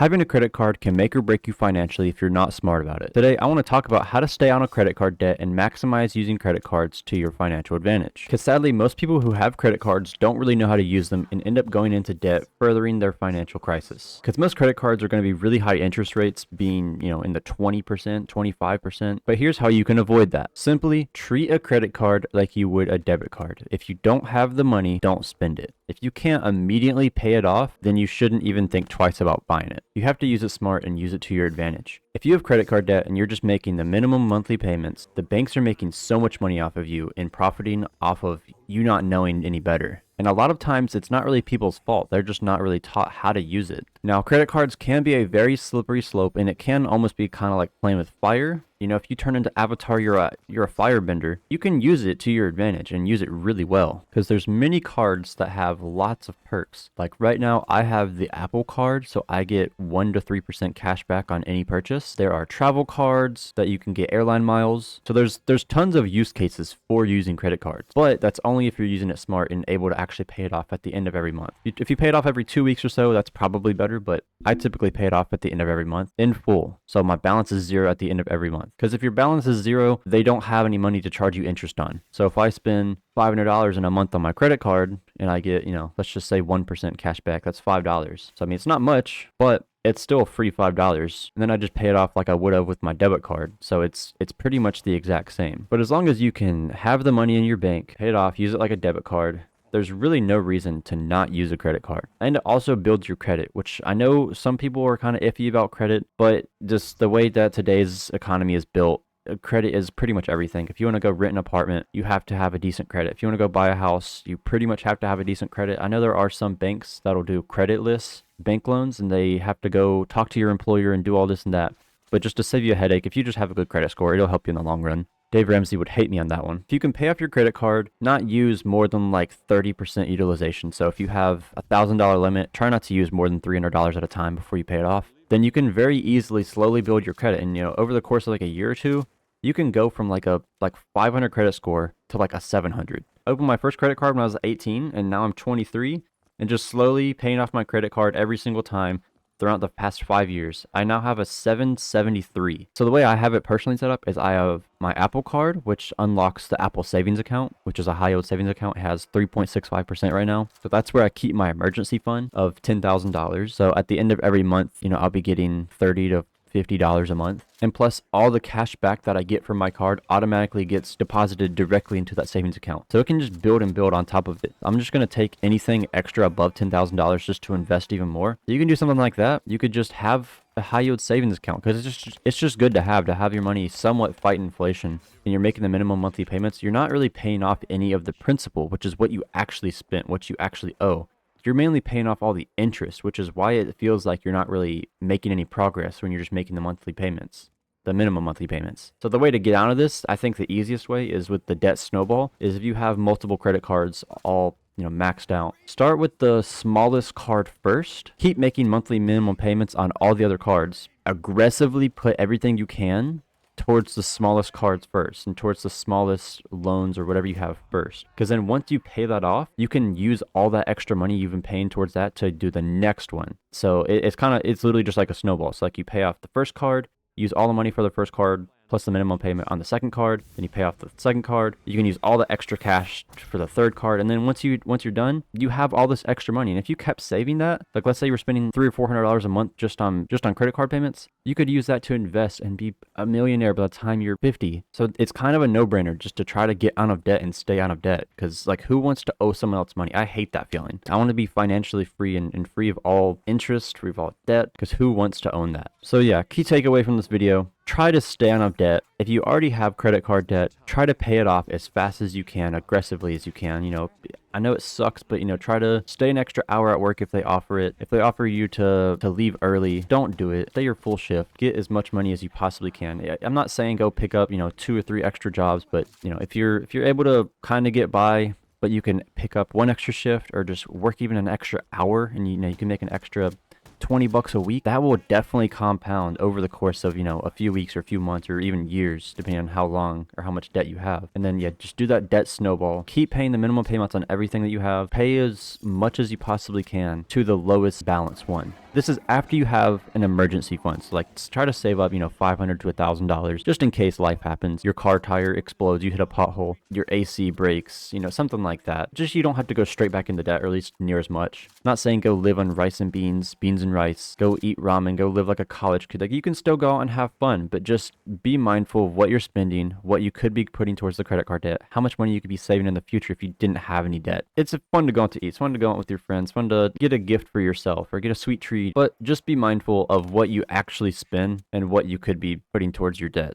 Having a credit card can make or break you financially if you're not smart about it. Today, I want to talk about how to stay on a credit card debt and maximize using credit cards to your financial advantage. Because sadly, most people who have credit cards don't really know how to use them and end up going into debt, furthering their financial crisis. Because most credit cards are going to be really high interest rates, being, in the 20%, 25%. But here's how you can avoid that. Simply treat a credit card like you would a debit card. If you don't have the money, don't spend it. If you can't immediately pay it off, then you shouldn't even think twice about buying it. You have to use it smart and use it to your advantage. If you have credit card debt and you're just making the minimum monthly payments, the banks are making so much money off of you and profiting off of you not knowing any better. And a lot of times it's not really people's fault. They're just not really taught how to use it. Now, credit cards can be a very slippery slope, and it can almost be kind of like playing with fire. If you turn into Avatar, you're a firebender. You can use it to your advantage and use it really well, because there's many cards that have lots of perks. Like right now, I have the Apple card, so I get 1 to 3% cash back on any purchase. There are travel cards that you can get airline miles. So there's tons of use cases for using credit cards, but that's only if you're using it smart and able to actually pay it off at the end of every month. If you pay it off every 2 weeks or so, that's probably better, but I typically pay it off at the end of every month in full. So my balance is zero at the end of every month. Because if your balance is zero, they don't have any money to charge you interest on. So if I spend $500 in a month on my credit card and I get, let's just say 1% cash back, that's $5. So it's not much, but it's still a free $5. And then I just pay it off like I would have with my debit card. So it's pretty much the exact same. But as long as you can have the money in your bank, pay it off, use it like a debit card, there's really no reason to not use a credit card. And it also builds your credit, which I know some people are kind of iffy about credit, but just the way that today's economy is built, credit is pretty much everything. If you want to go rent an apartment, you have to have a decent credit. If you want to go buy a house, you pretty much have to have a decent credit. I know there are some banks that'll do creditless bank loans, and they have to go talk to your employer and do all this and that. But just to save you a headache, if you just have a good credit score, it'll help you in the long run. Dave Ramsey would hate me on that one. If you can pay off your credit card, not use more than like 30% utilization. So if you have a $1,000 limit, try not to use more than $300 at a time before you pay it off. Then you can very easily slowly build your credit. And over the course of like a year or two, you can go from like a 500 credit score to like a 700. I opened my first credit card when I was 18, and now I'm 23, and just slowly paying off my credit card every single time throughout the past 5 years. I now have a 773. So the way I have it personally set up is I have my Apple card, which unlocks the Apple savings account, which is a high yield savings account. It has 3.65% right now. So that's where I keep my emergency fund of $10,000. So at the end of every month, I'll be getting $30 to $50 a month. And plus all the cash back that I get from my card automatically gets deposited directly into that savings account. So it can just build and build on top of it. I'm just going to take anything extra above $10,000 just to invest even more. You can do something like that. You could just have a high yield savings account, because it's just good to have your money somewhat fight inflation, and you're making the minimum monthly payments. You're not really paying off any of the principal, which is what you actually spent, what you actually owe. You're mainly paying off all the interest, which is why it feels like you're not really making any progress when you're just making the monthly payments, the minimum monthly payments. So the way to get out of this, I think the easiest way is with the debt snowball, is if you have multiple credit cards all maxed out. Start with the smallest card first. Keep making monthly minimum payments on all the other cards. Aggressively put everything you can towards the smallest cards first, and towards the smallest loans or whatever you have first. Because then once you pay that off, you can use all that extra money you've been paying towards that to do the next one. So it's literally just like a snowball. So like you pay off the first card, use all the money for the first card, plus the minimum payment on the second card, then you pay off the second card. You can use all the extra cash for the third card, and then once you're done, you have all this extra money. And if you kept saving that, like let's say you were spending $300 or $400 a month just on credit card payments, you could use that to invest and be a millionaire by the time you're 50. So it's kind of a no-brainer just to try to get out of debt and stay out of debt, because like who wants to owe someone else money? I hate that feeling. I want to be financially free and free of all interest, free of all debt, because who wants to own that? So yeah, key takeaway from this video: try to stay out of debt. If you already have credit card debt, try to pay it off as fast as you can, aggressively as you can. I know it sucks, but try to stay an extra hour at work if they offer it. If they offer you to leave early, don't do it. Stay your full shift. Get as much money as you possibly can. I'm not saying go pick up 2 or 3 extra jobs, but if you're able to kind of get by, but you can pick up 1 extra shift or just work even an extra hour, and you can make an extra $20 a week, that will definitely compound over the course of, a few weeks or a few months or even years, depending on how long or how much debt you have. And then, just do that debt snowball. Keep paying the minimum payments on everything that you have. Pay as much as you possibly can to the lowest balance one. This is after you have an emergency fund. So like try to save up, $500 to $1,000 just in case life happens. Your car tire explodes, you hit a pothole, your AC breaks, something like that. Just you don't have to go straight back into debt, or at least near as much. Not saying go live on rice and beans and rice, go eat ramen, go live like a college kid. Like you can still go out and have fun, but just be mindful of what you're spending, what you could be putting towards the credit card debt, how much money you could be saving in the future if you didn't have any debt. It's fun to go out to eat, it's fun to go out with your friends, fun to get a gift for yourself or get a sweet treat, but just be mindful of what you actually spend and what you could be putting towards your debt.